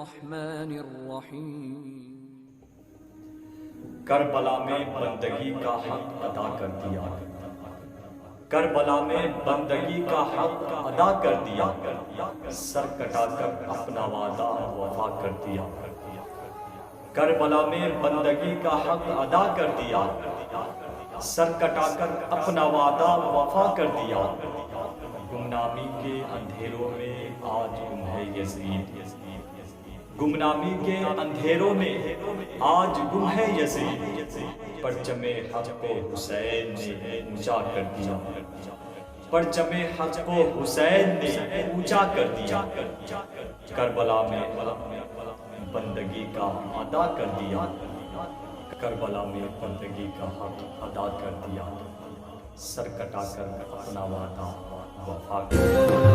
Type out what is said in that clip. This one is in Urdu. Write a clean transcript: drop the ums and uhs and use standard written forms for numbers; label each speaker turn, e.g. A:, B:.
A: الرحمن الرحیم۔
B: کربلا میں بندگی کا حق ادا کر دیا، کربلا میں بندگی کا حق ادا کر دیا، سر کٹا کر اپنا وعدہ وفا کر دیا۔ کربلا میں بندگی کا حق ادا کر دیا، سر کٹا کر اپنا وعدہ وفا کر دیا۔ گمنامی کے اندھیروں میں آج گم ہے یزید، گمنامی کے اندھیروں میں آج گم ہے یزید۔ پرچم حق کو حسین نے اونچا کر دیا، پرچم حق کو حسین نے اونچا کر دیا۔ کربلا میں بندگی کا ادا کر دیا، کربلا میں بندگی کا حق ادا کر دیا، سر کٹا کر اپنا وعدہ وفا کر دیا۔